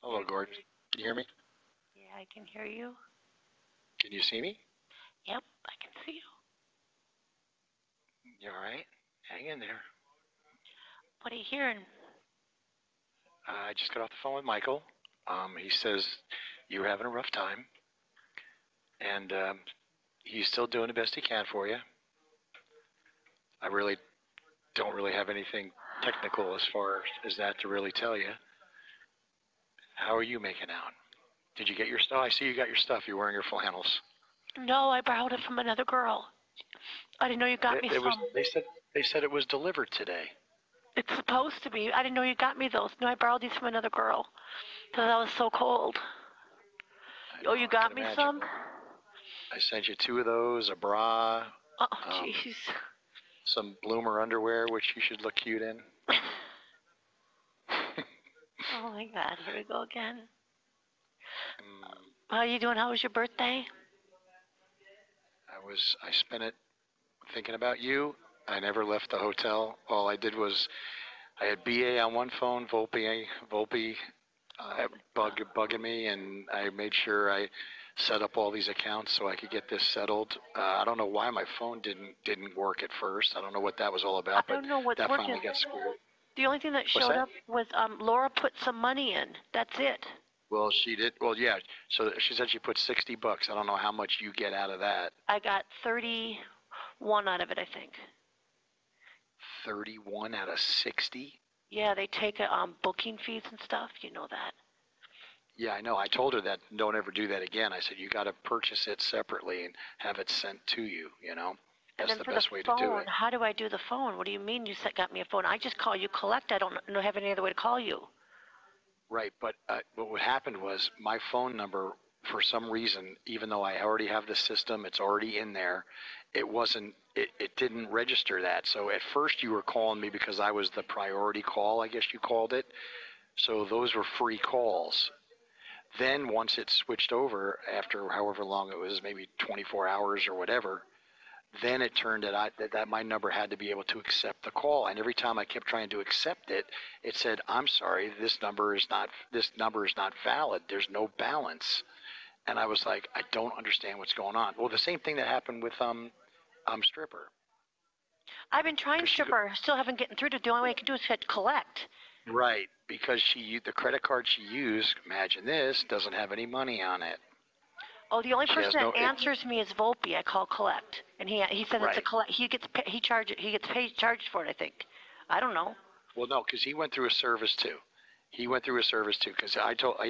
Hello, Gordon. Can you hear me? Yeah, I can hear you. Can you see me? Yep, I can see you. You all right? Hang in there. What are you hearing? I just got off the phone with Michael. He says you were having a rough time, and he's still doing the best he can for you. I really don't really have anything technical as far as that to really tell you. How are you making out? Did you get your stuff? I see you got your stuff. You're wearing your flannels. No, I borrowed it from another girl. I didn't know you got me some. They said it was delivered today. It's supposed to be. I didn't know you got me those. No, I borrowed these from another girl because I was so cold. Know, you got me some? I sent you 2 of those, a bra. Oh, jeez. Some bloomer underwear, which you should look cute in. Oh my God, here we go again. How are you doing? How was your birthday? I spent it thinking about you. I never left the hotel. All I did was I had BA on one phone, Volpe bugging me, and I made sure I set up all these accounts so I could get this settled. I don't know why my phone didn't work at first. I don't know what that was all about, I don't know what's that working. Finally got squared. The only thing that showed up was Laura put some money in. That's it. Well, she did. Well, yeah. So she said she put $60. I don't know how much you get out of that. I got 31 out of it, I think. 31 out of 60? Yeah, they take booking fees and stuff. You know that. Yeah, I know. I told her that don't ever do that again. I said, you got to purchase it separately and have it sent to you, you know. That's the best way to do it. How do I do the phone? What do you mean you got me a phone? I just call you collect. I don't have any other way to call you. Right, but what happened was my phone number, for some reason, even though I already have the system, it's already in there, it didn't register that. So at first you were calling me because I was the priority call, I guess you called it. So those were free calls. Then once it switched over, after however long it was, maybe 24 hours or whatever, then it turned out that my number had to be able to accept the call. And every time I kept trying to accept it, it said, I'm sorry, this number is not valid. There's no balance. And I was like, I don't understand what's going on. Well, the same thing that happened with Stripper. I've been trying Stripper. Still haven't gotten through to. The only way I can do is hit collect. Right, because the credit card she used, imagine this, doesn't have any money on it. Oh, the only person that answers me is Volpe. I call collect, and he says it's a collect. He gets charged for it. I think. I don't know. Well, no, because he went through a service too. Because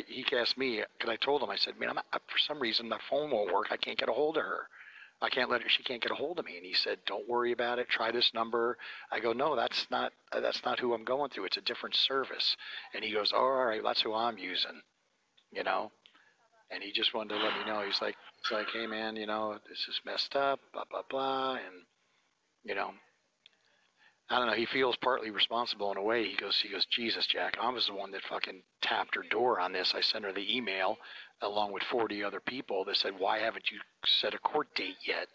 he asked me, because I told him, I said, man, for some reason my phone won't work. I can't get a hold of her. She can't get a hold of me. And he said, don't worry about it. Try this number. I go, no, that's not who I'm going through. It's a different service. And he goes, oh, all right, that's who I'm using, you know. And he just wanted to let me know. He's like, hey man, you know, this is messed up, blah, blah, blah. And, you know, I don't know. He feels partly responsible in a way. He goes, Jesus, Jack, I was the one that fucking tapped her door on this. I sent her the email along with 40 other people that said, why haven't you set a court date yet?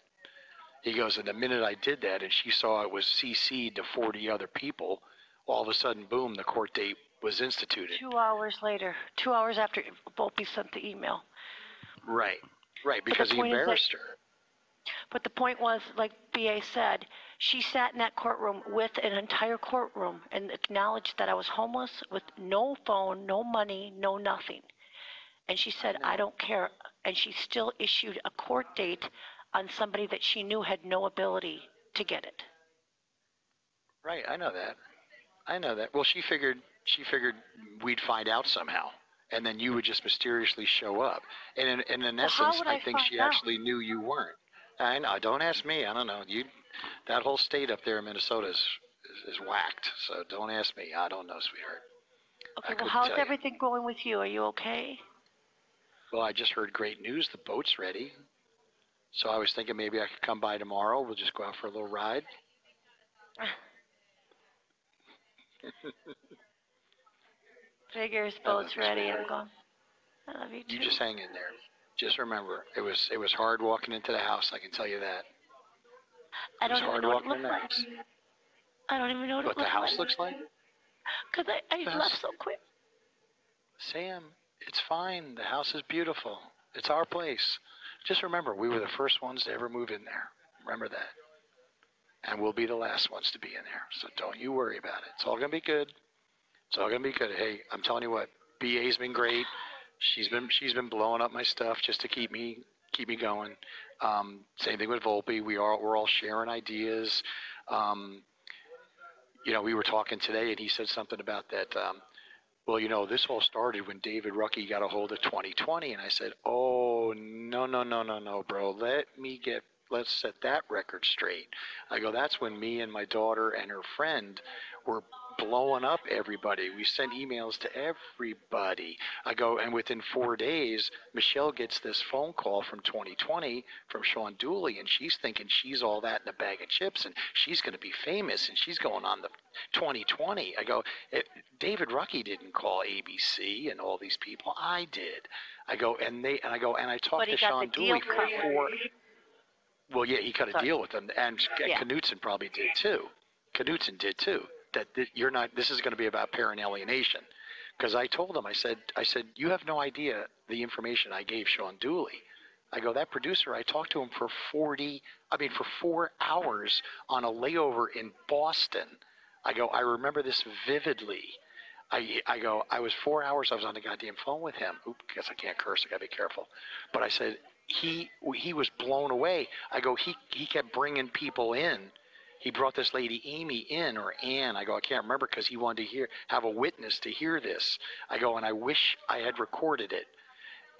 He goes, and the minute I did that and she saw it was CC'd to 40 other people, all of a sudden, boom, the court date was instituted. 2 hours later, 2 hours after Volpe sent the email. Right, because he embarrassed her. But the point was, like B.A. said, she sat in that courtroom with an entire courtroom and acknowledged that I was homeless with no phone, no money, no nothing. And she said, I don't care. And she still issued a court date on somebody that she knew had no ability to get it. Right, I know that. Well, she figured we'd find out somehow, and then you would just mysteriously show up. And in essence, I think she actually knew you weren't. I know. Don't ask me. I don't know. That whole state up there in Minnesota is whacked. So don't ask me. I don't know, sweetheart. Okay. Well, how's everything going with you? Are you okay? Well, I just heard great news. The boat's ready. So I was thinking maybe I could come by tomorrow. We'll just go out for a little ride. Figures, boat's ready. I'm going. I love you too. You just hang in there. Just remember, it was hard walking into the house. I can tell you that. I don't even know what it looks like. I don't even know what the house looks like. Because I left so quick. Sam, it's fine. The house is beautiful. It's our place. Just remember, we were the first ones to ever move in there. Remember that. And we'll be the last ones to be in there. So don't you worry about it. It's all going to be good. It's all going to be good. Hey, I'm telling you what, BA's been great. She's been blowing up my stuff just to keep me going. Same thing with Volpe. We're all sharing ideas. We were talking today, and he said something about that. Well, this all started when David Rucki got a hold of 2020, and I said, oh, no, bro. Let's set that record straight. I go, that's when me and my daughter and her friend were blowing up everybody. We sent emails to everybody. I go, and within 4 days, Michelle gets this phone call from 2020 from Sean Dooley, and she's thinking she's all that in a bag of chips, and she's going to be famous, and she's going on the 2020. I go, David Rucki didn't call ABC and all these people. I did. I go, and I talked to Sean Dooley for 4. Well, yeah, he cut a deal with them, and Knutson probably did too. Knutson did too. That you're not. This is going to be about parent alienation, because I told him. I said, you have no idea the information I gave Sean Dooley. I go, that producer. I talked to him for 4 hours on a layover in Boston. I go, I remember this vividly. I go, I was 4 hours. I was on the goddamn phone with him. Oop, guess I can't curse. I gotta be careful. But I said. He was blown away. I go, he kept bringing people in. He brought this lady Amy in, or Ann. I go, I can't remember, because he wanted to have a witness to hear this. I go, and I wish I had recorded it.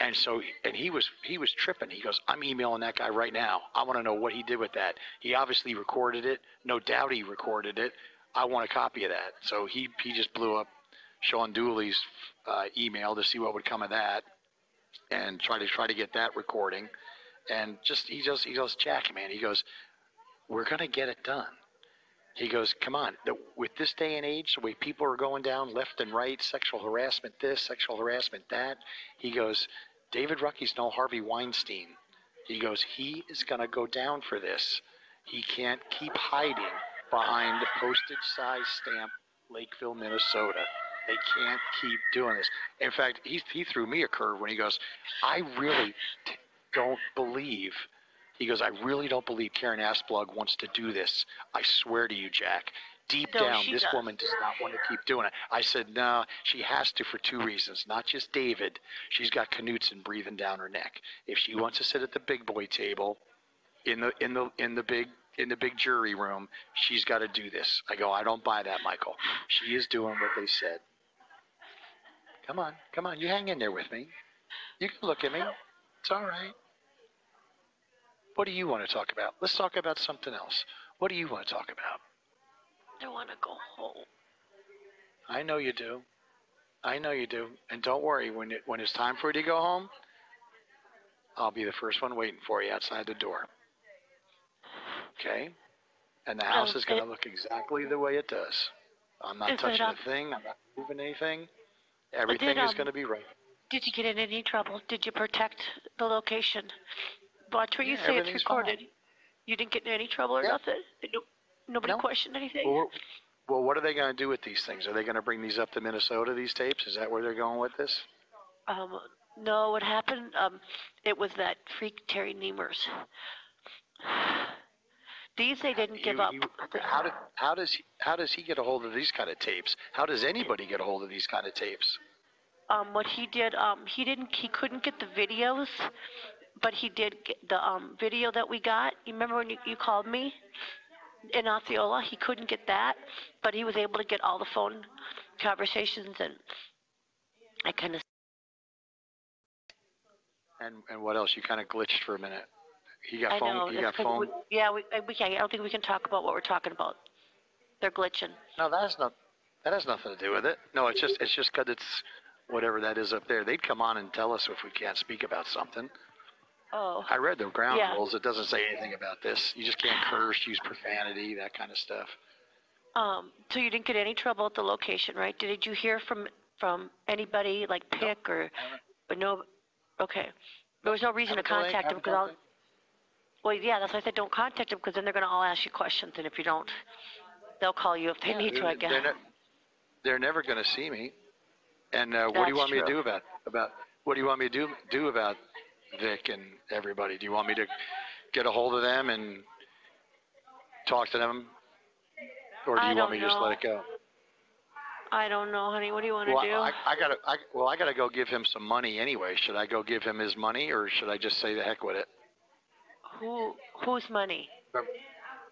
And so, and he was tripping. He goes, I'm emailing that guy right now. I want to know what he did with that. He obviously recorded it. No doubt he recorded it. I want a copy of that. So he just blew up Sean Dooley's email to see what would come of that. And try to get that recording, and he goes, Jack, man, he goes, we're gonna get it done. He goes, come on, with this day and age, the way people are going down left and right, sexual harassment this, sexual harassment that. He goes, David Rucki's no Harvey Weinstein. He goes, he is gonna go down for this. He can't keep hiding behind the postage size stamp, Lakeville, Minnesota. They can't keep doing this. In fact, he threw me a curve when he goes, I really don't believe. He goes, I really don't believe Karen Asplug wants to do this. I swear to you, Jack. Deep down, this woman does not want to keep doing it. I said, no, she has to for 2 reasons. Not just David. She's got Knutson breathing down her neck. If she wants to sit at the big boy table in the big jury room, she's got to do this. I go, I don't buy that, Michael. She is doing what they said. Come on, you hang in there with me. You can look at me. It's all right. What do you want to talk about? Let's talk about something else. What do you want to talk about? I want to go home. I know you do. And don't worry, when it's time for you to go home, I'll be the first one waiting for you outside the door. Okay? And the house is going to look exactly the way it does. I'm not touching a thing. I'm not moving anything. Everything is going to be right. Did you get in any trouble? Did you protect the location? Watch what you say. It's recorded. Fine. You didn't get in any trouble or nothing? Nobody questioned anything? Well, what are they going to do with these things? Are they going to bring these up to Minnesota, these tapes? Is that where they're going with this? No, what happened, it was that freak Terry Niemers. These they didn't give up. How does he get a hold of these kind of tapes? How does anybody get a hold of these kind of tapes? What he did, he couldn't get the videos, but he did get the video that we got. You remember when you called me in Osceola? He couldn't get that, but he was able to get all the phone conversations, and I kind of. And what else? You kind of glitched for a minute. He got I phone. know. He got phone. We can't. I don't think we can talk about what we're talking about. They're glitching. No, that has nothing to do with it. No, it's just because it's whatever that is up there. They'd come on and tell us if we can't speak about something. Oh. I read the ground rules. It doesn't say anything about this. You just can't curse, use profanity, that kind of stuff. So you didn't get any trouble at the location, right? Did you hear from anybody like Pick or no? Okay. There was no reason to contact him because well, yeah, that's why I said don't contact them, because then they're going to all ask you questions, and if you don't, they'll call you if they need to, I guess. They're never going to see me. And what do you That's want me to true. do about what do you want me to do about Vic and everybody? Do you want me to get a hold of them and talk to them, or do I you want me don't to just let know. it go? I don't know, honey. What do you want to Well, do? I gotta go give him some money anyway. Should I go give him his money, or should I just say the heck with it? Whose money?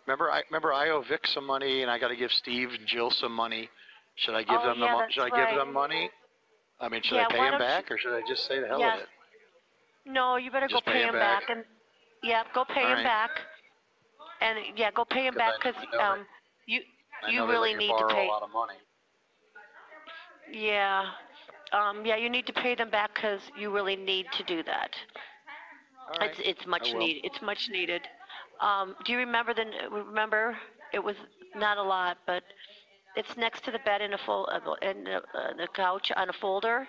Remember I owe Vic some money, and I got to give Steve and Jill some money. Should I give Oh, them yeah, should that's I give right. them money? I mean, should I Yeah, pay why him don't you? back, or should I just say the hell with Yes. it? No, you better go Just pay pay him him back. back. And, yeah, go pay All him right. back. And, yeah, go pay him Because back because you I you know they let really you need to borrow a pay. lot of money. Yeah. Yeah, you need to pay them back because you really need to do that. All right. It's much I will. needed. It's much needed. Do you remember remember it was not a lot, but it's next to the bed in the couch on a folder.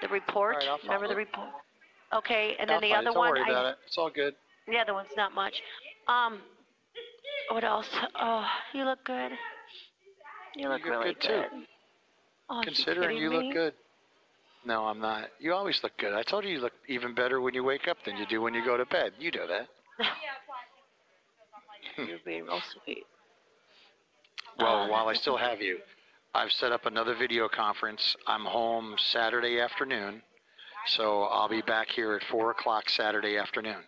The All report. right, I'll find Remember the it. report? Okay, and then I'll the find other it. Don't one, worry about it. It's all good. the other one's not much. Um, what else? Oh, you look good. You You look look really good too. good. Oh, you Considering kidding you look me? good. No, I'm not. You always look good. I told you look even better when you wake up than you do when you go to bed. You know that. You're being real sweet. Well, while I still have you, I've set up another video conference. I'm home Saturday afternoon, so I'll be back here at 4 o'clock Saturday afternoon.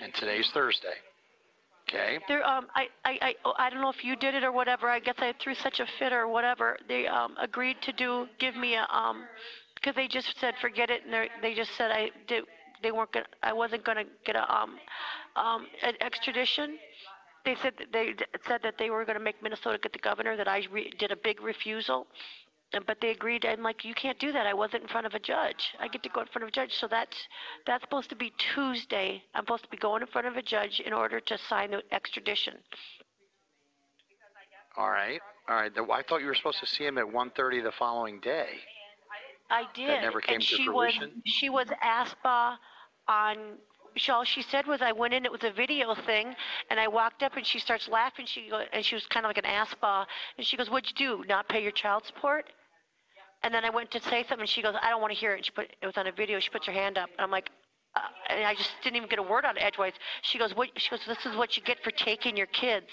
And today's Thursday. Okay? I don't know if you did it or whatever. I guess I threw such a fit or whatever. They agreed to give me a because they just said forget it, and they just said they weren't gonna, I wasn't gonna get an extradition. They said that they were going to make Minnesota get the governor. That I did a big refusal, but they agreed. I'm like, you can't do that. I wasn't in front of a judge. I get to go in front of a judge. So that's supposed to be Tuesday. I'm supposed to be going in front of a judge in order to sign the extradition. All right. All right. I thought you were supposed to see him at 1:30 the following day. I did. That never came and to she fruition? she was ASPA on. All she said was, I went in, it was a video thing, and I walked up and she starts laughing. And she was kind of like an ASPA, and she goes, "What'd you do? Not pay your child support?" And then I went to say something, and she goes, "I don't want to hear it." And it was on a video. She puts her hand up, and I'm like, and I just didn't even get a word out edgewise. She goes, "What?" She goes, "This is what you get for taking your kids."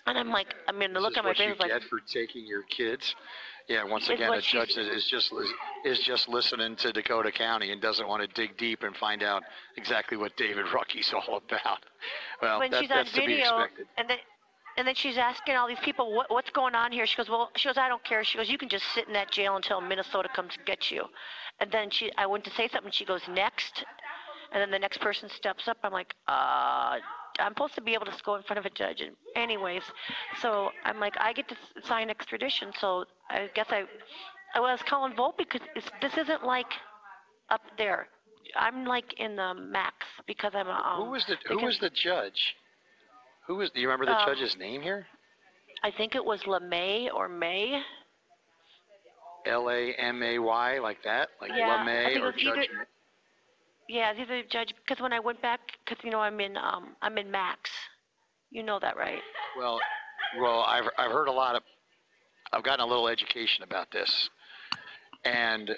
And I'm like, I mean, the look on my face was like, "This is what you get for taking your kids." Yeah, once is again, what a judge she's- that is just listening to Dakota County and doesn't want to dig deep and find out exactly what David Rucky's all about. Well, when she's on that's to be video, expected. and then she's asking all these people, what's going on here? She goes, I don't care. She goes, you can just sit in that jail until Minnesota comes and gets you. And then I went to say something. She goes, next. And then the next person steps up. I'm like, I'm supposed to be able to go in front of a judge. And anyways, so I'm like, I get to sign extradition. So I guess I was calling Volt because this isn't like up there. I'm like in the max because I'm a. Who was the judge? Do you remember the judge's name here? I think it was LeMay or May. LAMAY, like that, like Yeah, LeMay or Judge. Yeah, it's either judge, because when I went back, because I'm in max. You know that, right? Well, I've heard I've gotten a little education about this, and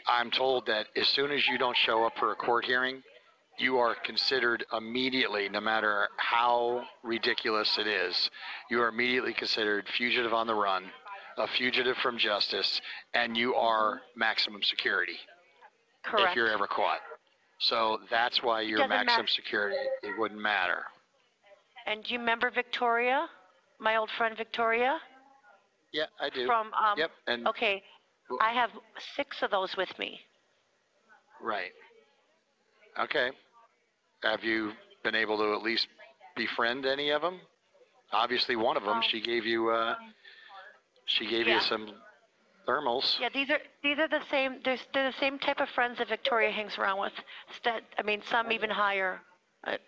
I'm told that as soon as you don't show up for a court hearing, you are considered immediately, no matter how ridiculous it is, you are immediately considered fugitive on the run, a fugitive from justice, and you are maximum security. Correct. If you're ever caught. So that's why you're maximum security. It wouldn't matter. And do you remember Victoria, my old friend Victoria? Yeah, I do. Yep. And okay, I have 6 of those with me. Right. Okay. Have you been able to at least befriend any of them? Obviously, one of them, she gave you you some thermals. Yeah, these are the same. They're the same type of friends that Victoria hangs around with. Some even higher.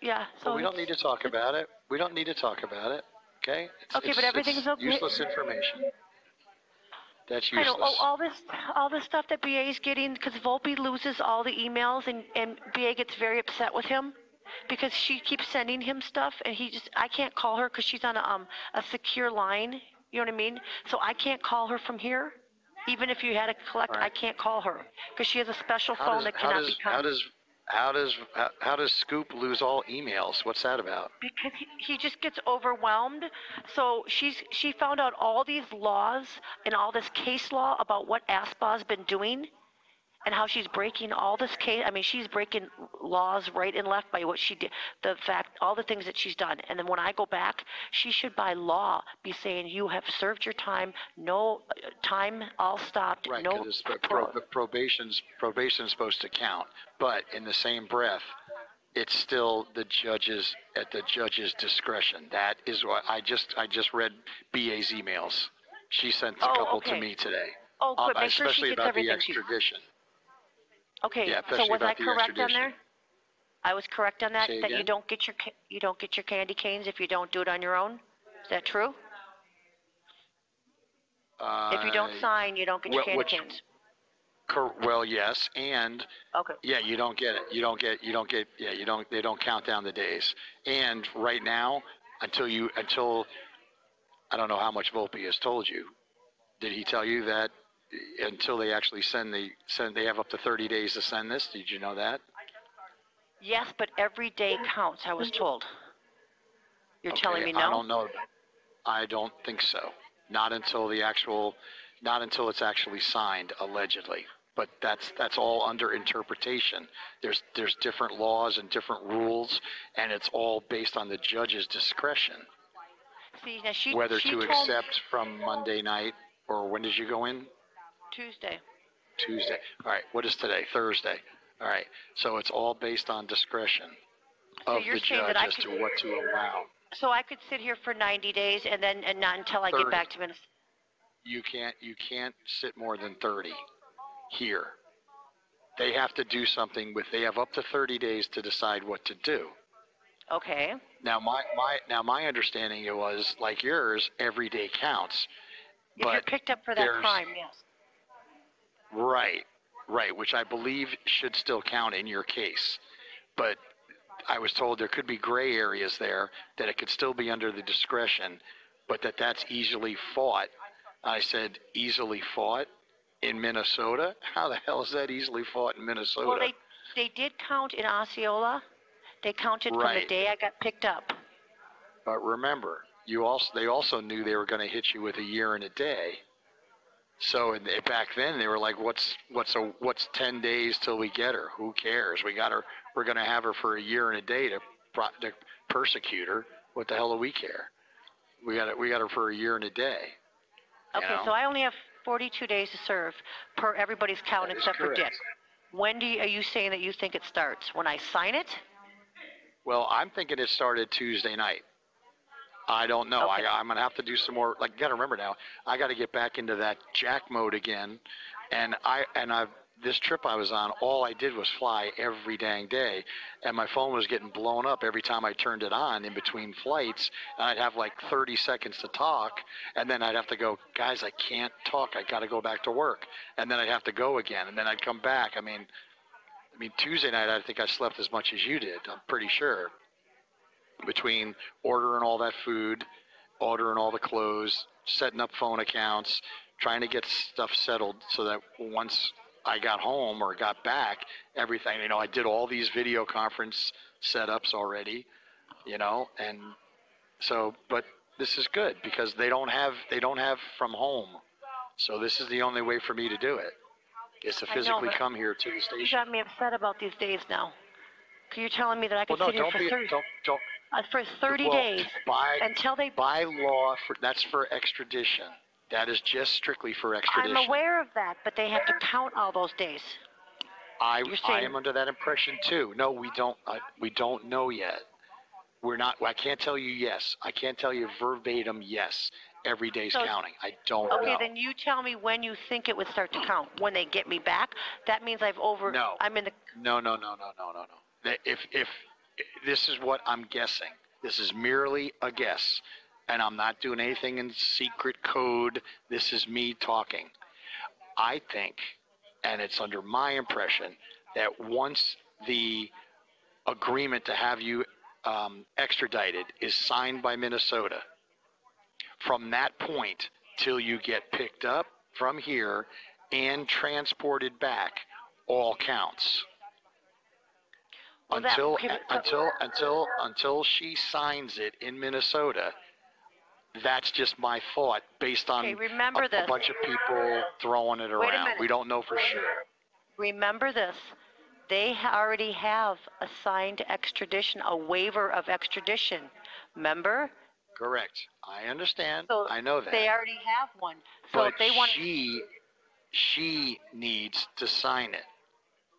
Yeah. So well, we don't need to talk about it. We don't need to talk about it. Okay. But everything's okay. Useless information. That's useless. I know. All this stuff that BA is getting, because Volpe loses all the emails, and BA gets very upset with him because she keeps sending him stuff, and I can't call her because she's on a secure line. You know what I mean? So I can't call her from here. Even if you had to collect, I Right. can't call her because she has a special How phone does that how cannot be does how contacted. does how does Scoop lose all emails? What's that about? Because he just gets overwhelmed. So she found out all these laws and all this case law about what ASPA's been doing and how she's breaking all this case. I mean, she's breaking laws right and left by what she did, the fact, all the things that she's done. And then when I go back, she should by law be saying you have served your time, no time all stopped, Right, no because parole. the probation's supposed to count, but in the same breath, it's still the judge's at the judge's discretion. That is what I just read BA's emails. She sent a Oh, couple to okay. me today, Oh, good. Make sure she especially gets about the everything to you. extradition. Okay, Yeah, so especially was I about the correct on extradition. there? I was correct on that. Say That you again. don't get your candy canes if you don't do it on your own. Is that true? If you Uh, don't sign, you don't get your well, candy which canes. well, yes, and Okay. yeah, you don't get it. Yeah, you don't. They don't count down the days. And right now, until I don't know how much Volpe has told you. Did he tell you that until they actually they have up to 30 days to send this? Did you know that? Yes, but every day counts. I was told. You're telling Okay, me I no? don't know. I don't think so. Not until not until it's actually signed, allegedly. But that's all under interpretation. There's different laws and different rules, and it's all based on the judge's discretion See, now whether she to told accept from Monday night or when did you go in? Tuesday. Tuesday. All right. What is today? Thursday. All right. So it's all based on discretion So of you're the saying that judge as to what to allow. so I could sit here for 90 days and not until I get 30. back to Minnesota. You can't sit more than 30 here. They have to do something with. They have up to 30 days to decide what to do. Okay. Now my understanding it was like yours. Every day counts, If you're but picked up for that there's crime, yes. right, which I believe should still count in your case. But I was told there could be gray areas there, that it could still be under the discretion, but that's easily fought. I said, easily fought in Minnesota? How the hell is that easily fought in Well, Minnesota? they did count in Osceola. They counted from the Right. day I got picked up. But remember, they also knew they were going to hit you with a year and a day. So back then they were like, what's 10 days till we get her? Who cares? We got her. We're going to have her for a year and a day to persecute her. What the hell do we care? We got her for a year and a day. Okay, so I only have 42 days to serve per everybody's count That is except for correct. Dick. When are you saying that you think it starts? When I sign it? Well, I'm thinking it started Tuesday night. I don't know. Okay. I'm gonna have to do some more. Like, you gotta remember now, I got to get back into that jack mode again. And this trip I was on, all I did was fly every dang day, and my phone was getting blown up every time I turned it on in between flights. And I'd have like 30 seconds to talk, and then I'd have to go, guys, I can't talk. I got to go back to work, and then I'd have to go again, and then I'd come back. I mean, Tuesday night I think I slept as much as you did. I'm pretty sure between ordering all that food, ordering all the clothes, setting up phone accounts, trying to get stuff settled so that once I got home or got back, everything, I did all these video conference setups already, and so, but this is good because they don't have from home. So this is the only way for me to do it is to I know, physically but come here to the you station. got me upset about these days now. 'Cause you're telling me that I Well, could no, sit here don't for be, 30, don't, for 30 well, days by until they. by law, that's for extradition. That is just strictly for extradition. I'm aware of that, but they have to count all those days. I You're saying am under that impression too. No, we don't know yet. We're not. I can't tell you yes. I can't tell you verbatim yes. Every day's So- counting. I don't okay, know. then you tell me when you think it would start to count. When they get me back, that means No. I'm in the. No. If this is what I'm guessing. This is merely a guess, and I'm not doing anything in secret code. This is me talking. I think, and it's under my impression, that once the agreement to have you extradited is signed by Minnesota, from that point till you get picked up from here and transported back all counts. Well, Until she signs it in Minnesota. That's just my thought based on a bunch of people throwing it around. We don't know for sure. Remember this. They already have a signed extradition, a waiver of extradition. Remember? Correct. I understand. So I know that. They already have one. So but if they want she needs to sign it.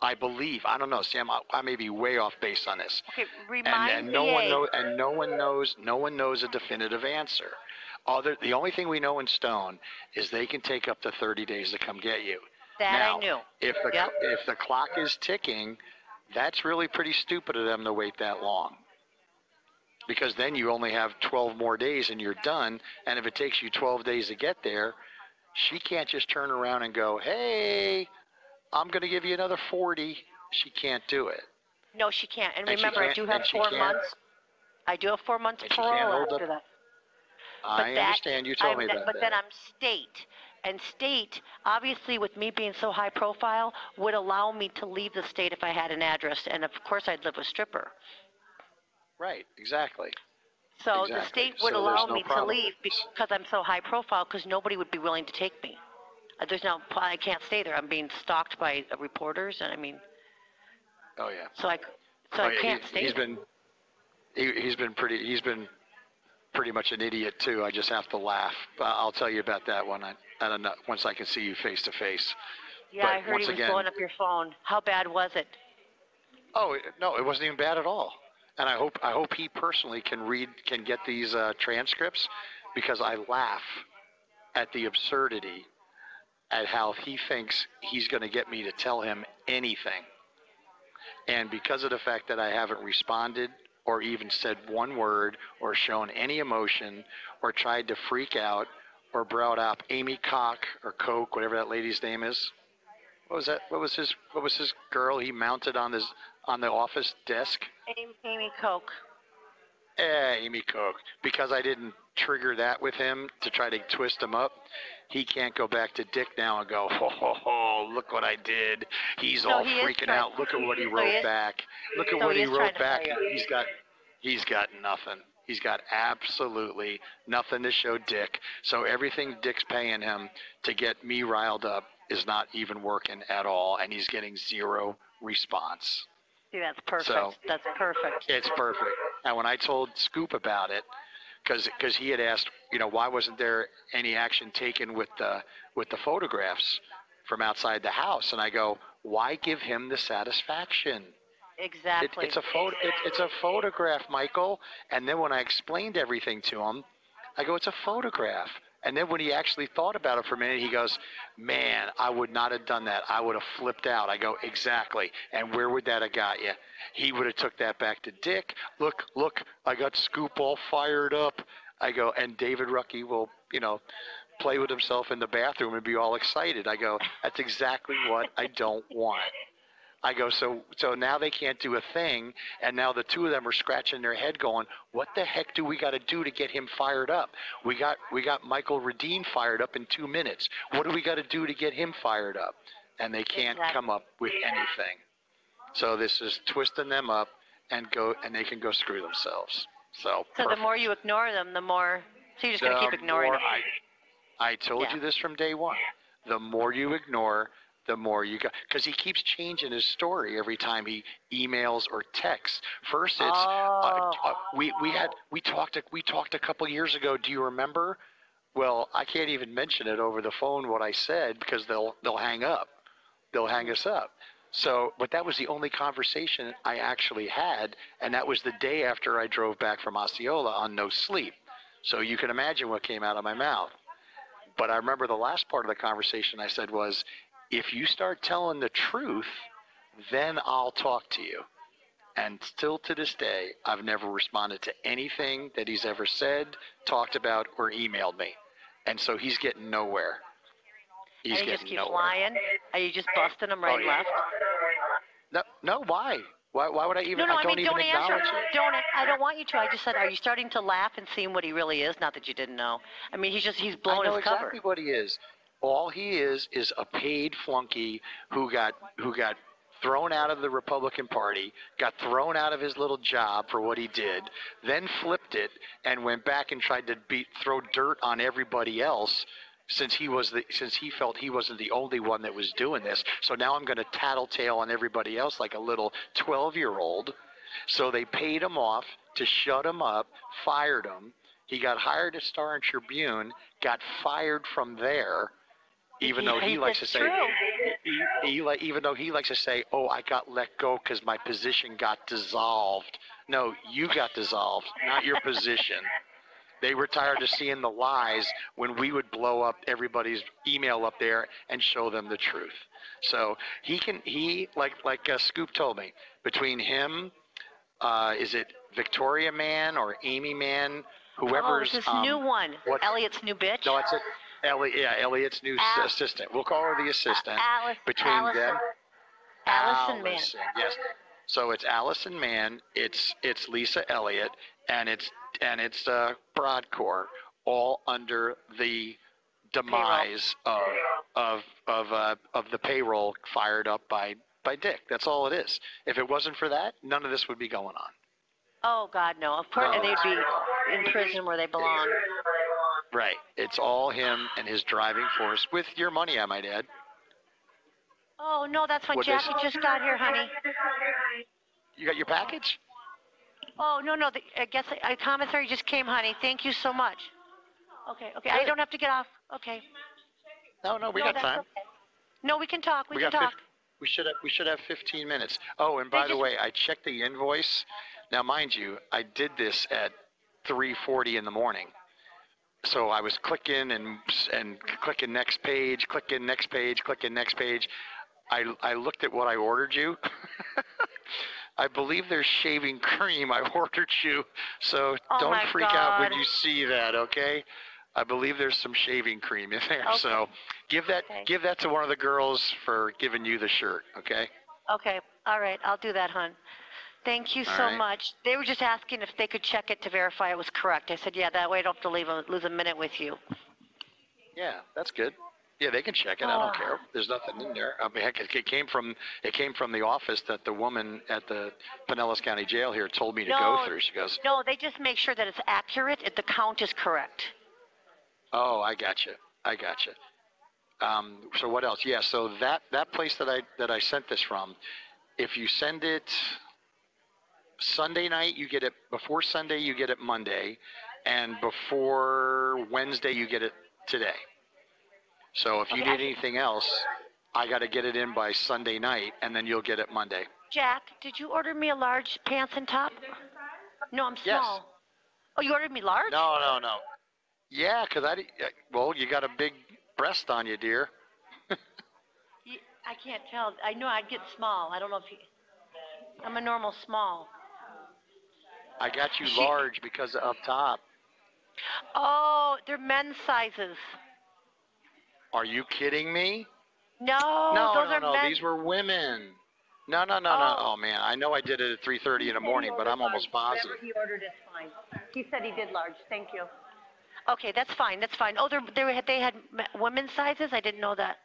I believe. I don't know, Sam. I may be way off base on this. Okay, and no one knows a definitive answer. The only thing we know in stone is they can take up to 30 days to come get you. I knew. If the clock is ticking, that's really pretty stupid of them to wait that long. Because then you only have 12 more days and you're done. And if it takes you 12 days to get there, she can't just turn around and go, hey, I'm going to give you another 40. She can't do it. No, she can't. And remember, I do have 4 months. I do have 4 months parole after that. I understand. You told me that. But then I'm state. And state, obviously, with me being so high profile, would allow me to leave the state if I had an address. And, of course, I'd live with stripper. Right, exactly. So the state would allow me to leave because I'm so high profile because nobody would be willing to take me. I can't stay there. I'm being stalked by reporters, and I mean. Oh yeah. So I can't stay. He's been pretty much an idiot too. I just have to laugh. I'll tell you about that one. I don't know once I can see you face to face. Yeah, I heard he was blowing up your phone. How bad was it? Oh no, it wasn't even bad at all. And I hope he personally can get these transcripts, because I laugh at the absurdity at how he thinks he's going to get me to tell him anything. And because of the fact that I haven't responded or even said one word or shown any emotion or tried to freak out or brought up Amy Cock or Coke, whatever that lady's name is. What was that? What was his girl he mounted on the office desk? Amy Coke. Amy Coke. Because I didn't trigger that with him to try to twist him up, he can't go back to Dick now and go, ho, ho, ho, look what I did. He's all freaking out. Look at what he wrote back. Look at what he wrote back. He's got nothing. He's got absolutely nothing to show Dick. So everything Dick's paying him to get me riled up is not even working at all, and he's getting zero response. See, that's perfect. So, that's perfect. It's perfect. And when I told Scoop about it, because he had asked, why wasn't there any action taken with the photographs from outside the house? And I go, why give him the satisfaction? Exactly. It's a photograph, Michael. And then when I explained everything to him, I go, it's a photograph. And then when he actually thought about it for a minute, he goes, man, I would not have done that. I would have flipped out. I go, exactly. And where would that have got you? He would have took that back to Dick. Look, I got Scoop all fired up. I go, and David Rucki will, play with himself in the bathroom and be all excited. I go, that's exactly what I don't want. I go, so now they can't do a thing, and now the two of them are scratching their head going, what the heck do we got to do to get him fired up? We got Michael Radine fired up in 2 minutes. What do we got to do to get him fired up? And they can't come up with anything. So this is twisting them up and they can go screw themselves. So the more you ignore them, the more. So you're just going to keep ignoring them. I told you this from day one. The more you ignore, the more you got, because he keeps changing his story every time he emails or texts. First, it's we talked a couple years ago. Do you remember? Well, I can't even mention it over the phone what I said because they'll hang up. They'll hang us up. So, but that was the only conversation I actually had, and that was the day after I drove back from Osceola on no sleep. So you can imagine what came out of my mouth. But I remember the last part of the conversation I said was, if you start telling the truth, then I'll talk to you. And still to this day, I've never responded to anything that he's ever said, talked about, or emailed me. And so he's getting nowhere. Just keeps lying? Are you just busting him right and left? No, why? Why would I even? No, I I don't mean, even don't answer. acknowledge it. I don't want you to. I just said, are you starting to laugh and seeing what he really is? Not that you didn't know. I mean, he's I blown know his cover. exactly what he is. All he is a paid flunky who got thrown out of the Republican Party, got thrown out of his little job for what he did, then flipped it and went back and tried to throw dirt on everybody else since he felt he wasn't the only one that was doing this. So now I'm going to tattletale on everybody else like a little 12-year-old. So they paid him off to shut him up, fired him. He got hired at Star and Tribune, got fired from there, even though he likes to say, even though he likes to say, oh, I got let go because my position got dissolved. No, you got dissolved, not your position. They were tired of seeing the lies when we would blow up everybody's email up there and show them the truth. So like Scoop told me, between him, is it Victoria Man or Amy Man, whoever's this new one, Elliot's new bitch. No, it's it. Elliot's new assistant. We'll call her the assistant. Them, Allison Man. Yes. So it's Allison Man. It's Lisa Elliott, and it's Broadcore, all under the demise of the payroll fired up by Dick. That's all it is. If it wasn't for that, none of this would be going on. Oh God, no. Of course, they'd be in prison where they belong. Right. It's all him and his driving force, with your money, I might add. Oh no, that's fine. Jackie just got here, honey. You got your package? Oh no, I guess a commissary just came, honey. Thank you so much. Okay. Good. I don't have to get off. Okay. No, we got time. Okay. No, we can talk. We can talk. We should have 15 minutes. Oh, and by the way, I checked the invoice. Now, mind you, I did this at 3:40 in the morning. So I was clicking and clicking next page, clicking next page, clicking next page. I looked at what I ordered you. I believe there's shaving cream I ordered you. So don't freak out when you see that, okay? I believe there's some shaving cream in there. Okay. So give that to one of the girls for giving you the shirt, okay? Okay. All right. I'll do that, hon. Thank you so much. They were just asking if they could check it to verify it was correct. I said, yeah, that way I don't have to lose a minute with you. Yeah, that's good. Yeah, they can check it. I don't care. There's nothing in there. I mean, heck, it came from the office that the woman at the Pinellas County Jail here told me to go through. She goes, no, they just make sure that it's accurate. The count is correct. Oh, I got you. So what else? Yeah, so that place that I sent this from, if you send it Sunday night, you get it before Sunday, you get it Monday, and before Wednesday, you get it today. So if you need anything else, I got to get it in by Sunday night, and then you'll get it Monday. Jack, did you order me a large pants and top? No, I'm small. Yes. Oh, you ordered me large? No. Yeah, because you got a big breast on you, dear. I can't tell. I know I'd get small. I don't know if you... I'm a normal small. I got you large because up top. Oh, they're men's sizes. Are you kidding me? No, those are men. These were women. No. Oh, man. I know I did it at 3:30 in the morning, but I'm almost positive. Whatever he ordered is fine. He said he did large. Thank you. Okay, that's fine. Oh, they had women's sizes? I didn't know that.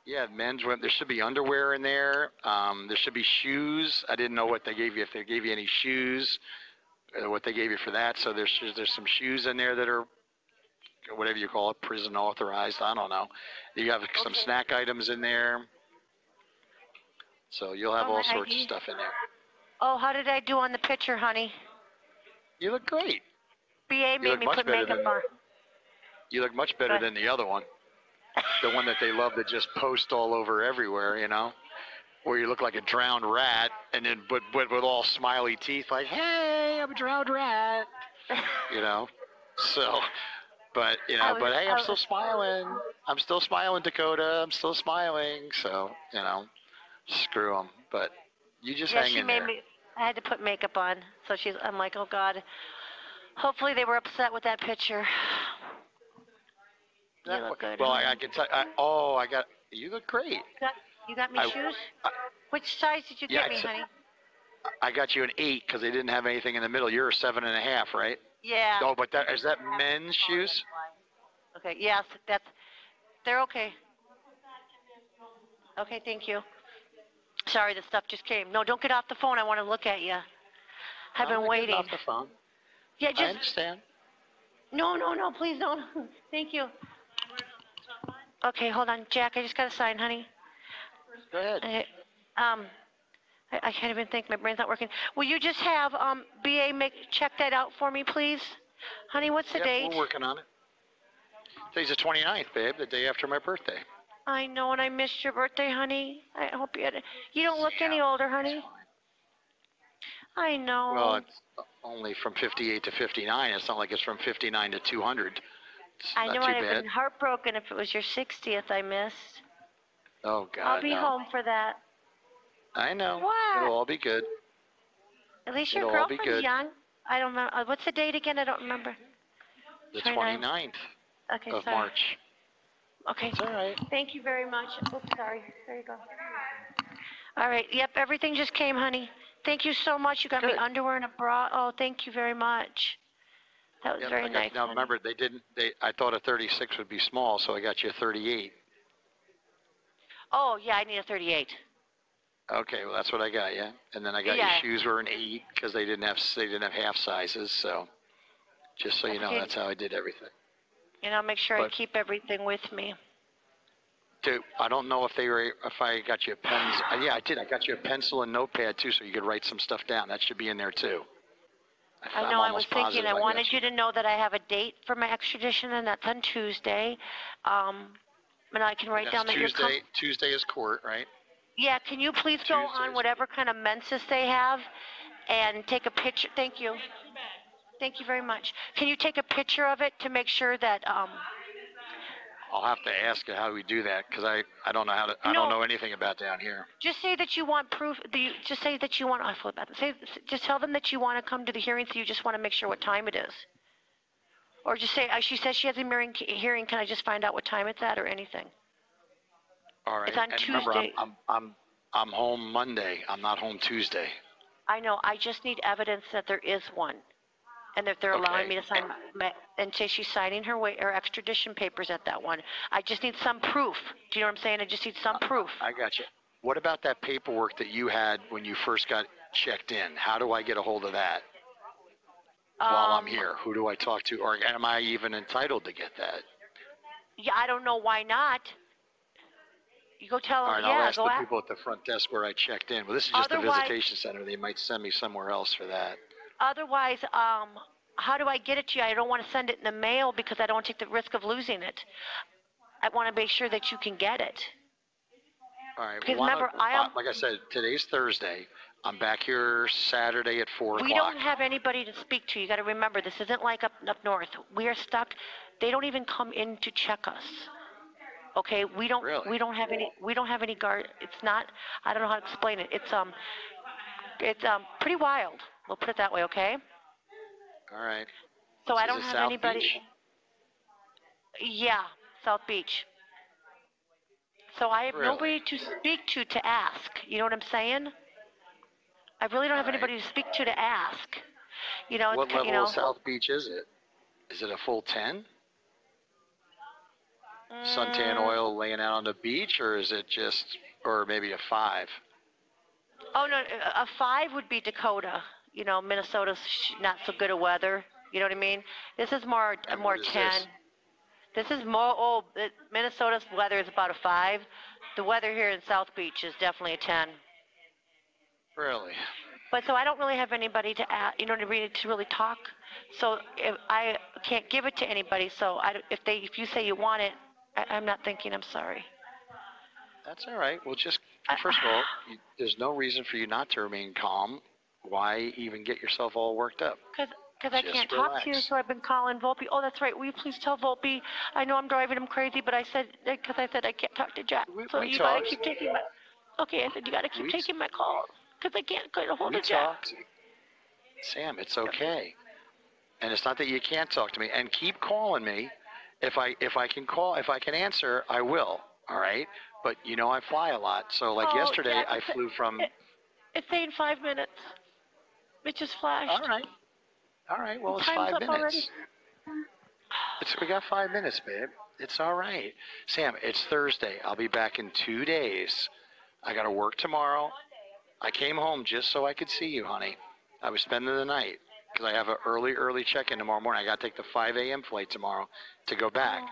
Yeah, men's. There should be underwear in there. There should be shoes. I didn't know what they gave you, if they gave you any shoes, what they gave you for that. So there's some shoes in there that are, whatever you call it, prison authorized. I don't know. You have some snack items in there. So you'll have all sorts of stuff in there. Oh, how did I do on the picture, honey? You look great. BA made me put makeup on. You look much better than the other one. The one that they love to just post all over everywhere, where you look like a drowned rat, and then but with all smiley teeth, like, hey, I'm a drowned rat. So, but hey, I'm still smiling. I'm still smiling, Dakota. I'm still smiling. So, screw them. But you just hang in there. I had to put makeup on, so I'm like, oh God. Hopefully they were upset with that picture. You look good. Well, I can tell. You look great. You got me shoes? Which size did you get me, honey? I got you an 8 because they didn't have anything in the middle. You're a 7.5, right? Yeah. Oh, but is that men's shoes? Okay. Yes, they're okay. Okay, thank you. Sorry, the stuff just came. No, don't get off the phone. I want to look at you. I've been waiting. Off the phone. Yeah, I just. understand. No, please don't. Thank you. Okay, hold on, Jack. I just got a sign, honey. Go ahead. I can't even think. My brain's not working. Will you just have BA check that out for me, please? Honey, what's the date? We're working on it. Today's the 29th, babe, the day after my birthday. I know, and I missed your birthday, honey. I hope you had it. You don't look any older, honey. I know. Well, it's only from 58 to 59. It's not like it's from 59 to 200. I know I'd have been heartbroken if it was your 60th I missed. Oh, God, I'll be home for that. I know. What? It'll all be good. At least your girlfriend's young. I don't remember. What's the date again? I don't remember. The 29th of March. Okay. It's all right. Thank you very much. Oops, sorry. There you go. All right. Yep, everything just came, honey. Thank you so much. You got me underwear and a bra. Oh, thank you very much. That was very nice. Now, remember, I thought a 36 would be small, so I got you a 38. Oh, yeah, I need a 38. Okay, well, that's what I got you. And then I got your shoes were an 8 because they didn't have half sizes. So just so you know, that's how I did everything. And I'll make sure I keep everything with me. Dude, I don't know if I got you a pen. Yeah, I did. I got you a pencil and notepad too, so you could write some stuff down. That should be in there too. I know. I was thinking. I wanted you to know that I have a date for my extradition, and that's on Tuesday. And I can write down that you're coming. Tuesday is court, right? Yeah. Can you please go on whatever kind of menses they have, and take a picture? Thank you. Thank you very much. Can you take a picture of it to make sure that I'll have to ask you how we do that because I don't know how to. I don't know anything about down here. Just say that you want proof. Just say that you want. I feel bad. Just tell them that you want to come to the hearing. So you just want to make sure what time it is. Or just say she says she has a hearing. Can I just find out what time it's at or anything? All right. It's on Tuesday. Remember, I'm home Monday. I'm not home Tuesday. I know. I just need evidence that there is one. And if they're allowing me to sign and say she's signing her extradition papers at that one. I just need some proof. Do you know what I'm saying? I just need some proof. I got you. What about that paperwork that you had when you first got checked in? How do I get a hold of that while I'm here? Who do I talk to? Or am I even entitled to get that? Yeah, I don't know why not. You go tell them. All right, I'll ask the people at the front desk where I checked in. Well, this is just the visitation center. They might send me somewhere else for that. Otherwise, how do I get it to you? I don't want to send it in the mail because I don't want to take the risk of losing it. I want to make sure that you can get it. All right. Because remember, like I said, today's Thursday. I'm back here Saturday at 4 o'clock. We don't have anybody to speak to. You got to remember, this isn't like up north. We are stuck. They don't even come in to check us. Okay, we don't have any guard. It's not. I don't know how to explain it. It's pretty wild. We'll put it that way, okay? All right. So I don't have anybody. Beach? Yeah, South Beach. So I have nobody to speak to ask. You know what I'm saying? I really don't have anybody to speak to ask. You know, what level of South Beach is it? Is it a full 10? Suntan oil laying out on the beach, or is it or maybe a 5? Oh no, a 5 would be Dakota. You know, Minnesota's not so good at weather. You know what I mean? This is more 10. This is more. Minnesota's weather is about a 5. The weather here in South Beach is definitely a 10. Really? But so I don't really have anybody to you know, to really talk. So if I can't give it to anybody, so if you say you want it, I'm not thinking. I'm sorry. That's all right. Well, just first of all, there's no reason for you not to remain calm. Why even get yourself all worked up? Because I can't talk to you, so I've been calling Volpe. Oh, that's right. Will you please tell Volpe? I know I'm driving him crazy, but I said I can't talk to Jack. So you gotta keep taking my. Okay, I said you gotta keep taking my calls because I can't get a hold of Jack. Sam, it's okay, and it's not that you can't talk to me. And keep calling me. If I can answer, I will. All right. But you know I fly a lot, so like yesterday I flew from. It's saying 5 minutes. It just flashed. All right. All right. Well, it's Time's 5 up minutes. already. We got 5 minutes, babe. It's all right. Sam, it's Thursday. I'll be back in 2 days. I got to work tomorrow. I came home just so I could see you, honey. I was spending the night because I have an early check-in tomorrow morning. I got to take the 5 a.m. flight tomorrow to go back.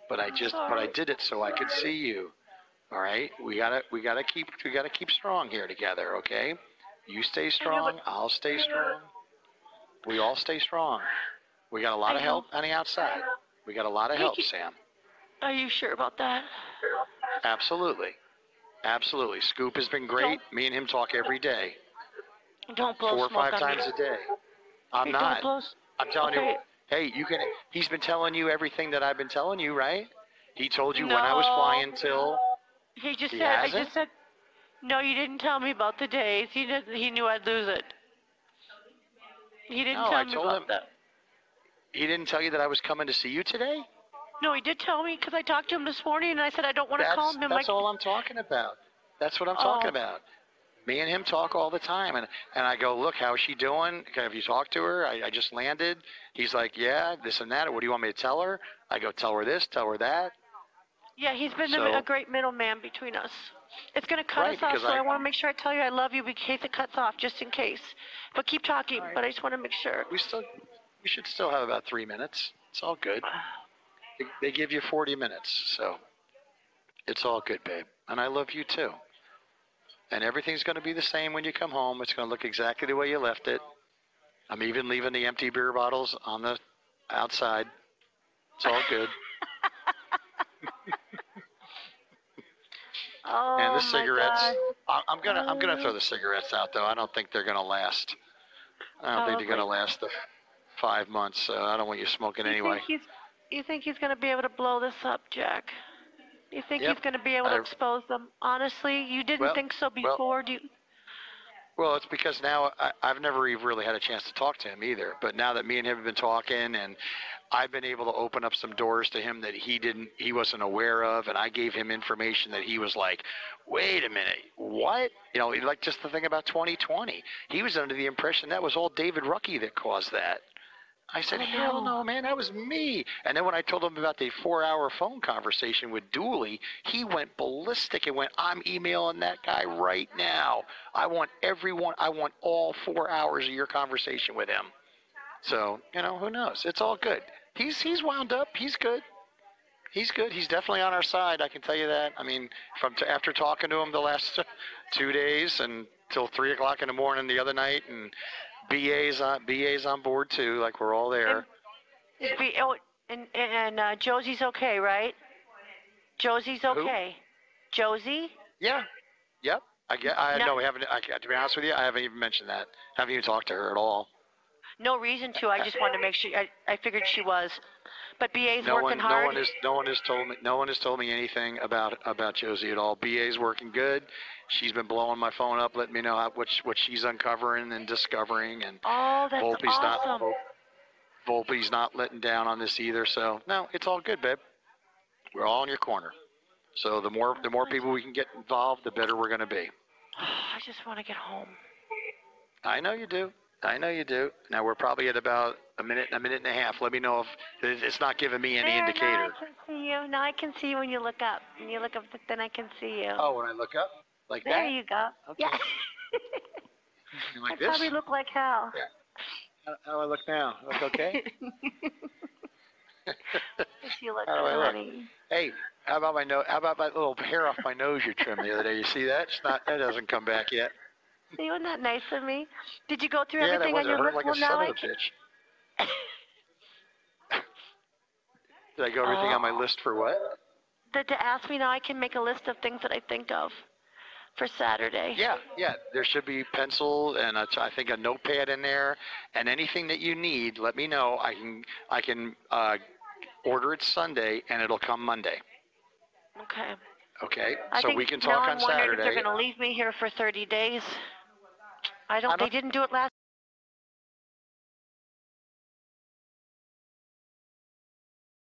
But I did it so I could see you. All right? We gotta keep strong here together, okay? You stay strong. I'll stay strong. We all stay strong. We got a lot of help on the outside. We got a lot of help, Sam. Are you sure about that? Absolutely. Absolutely. Scoop has been great. Me and him talk every day. Don't blow 4 or smoke 5 times a day. I'm not. I'm telling you. Hey, he's been telling you everything that I've been telling you, right? He told you when I was flying till. I just said, no, you didn't tell me about the days. He knew I'd lose it. He didn't tell me about that. He didn't tell you that I was coming to see you today? No, he did tell me because I talked to him this morning and I said I don't want to call him. That's all I'm talking about. That's what I'm talking about. Me and him talk all the time. And I go, look, how's she doing? Have you talked to her? I just landed. He's like, yeah, this and that. What do you want me to tell her? I go, tell her this, tell her that. Yeah, he's been a great middleman between us. It's going to cut us off, so I want to make sure I tell you I love you in case it cuts off, just in case. But keep talking, but I just want to make sure. We should still have about 3 minutes. It's all good. They give you 40 minutes, so it's all good, babe. And I love you too. And everything's going to be the same when you come home. It's going to look exactly the way you left it. I'm even leaving the empty beer bottles on the outside. It's all good. And the cigarettes. I'm gonna throw the cigarettes out though. I don't think they're gonna last. I don't think they're gonna last the 5 months. I don't want you smoking anyway. You think he's gonna be able to blow this up, Jack? You think he's gonna be able to expose them? Honestly, you didn't think so before, do you? Well, it's because now I've never even really had a chance to talk to him either. But now that me and him have been talking, and I've been able to open up some doors to him that he wasn't aware of, and I gave him information that he was like, wait a minute, what? You know, like just the thing about 2020. He was under the impression that was all David Rucki that caused that. I said, hell no, man, that was me. And then when I told him about the 4-hour phone conversation with Dooley, he went ballistic and went, I'm emailing that guy right now. I want all 4 hours of your conversation with him. So, you know, who knows? It's all good. He's wound up. He's good. He's good. He's definitely on our side. I can tell you that. I mean, after talking to him the last 2 days and till 3 o'clock in the morning the other night, and BA's on board too. Like we're all there. And Josie's okay, right? Josie's okay. Who? Josie? Yeah. Yep. No, we haven't. To be honest with you, I haven't even mentioned that. Haven't even talked to her at all. No reason to. I just wanted to make sure. I figured she was. But BA's working hard. No one has told me anything about Josie at all. BA's working good. She's been blowing my phone up, letting me know what she's uncovering and discovering. And that's awesome. Volpe's not letting down on this either. So no, it's all good, babe. We're all in your corner. So the more people we can get involved, the better we're going to be. I just want to get home. I know you do. Now we're probably at about a minute and a half. Let me know if it's not giving me any indicator. Now I can see you. Now I can see you when you look up. When you look up, then I can see you. Oh, when I look up? Like there that? There you go. Okay. Yeah. Like this? I probably look like hell. Yeah. How do I look now? Look okay? You look funny. Hey, how about my nose? How about that little hair off my nose you trimmed the other day? You see that? That doesn't come back yet. See, wasn't that nice of me? Did you go through everything on your list? Like a son of a bitch. Did I go everything on my list for what? To ask me now, I can make a list of things that I think of for Saturday. Yeah. There should be pencil and I think a notepad in there, and anything that you need, let me know. I can order it Sunday, and it'll come Monday. Okay. Okay. So we can talk on Saturday. If they're going to leave me here for 30 days. They didn't do it last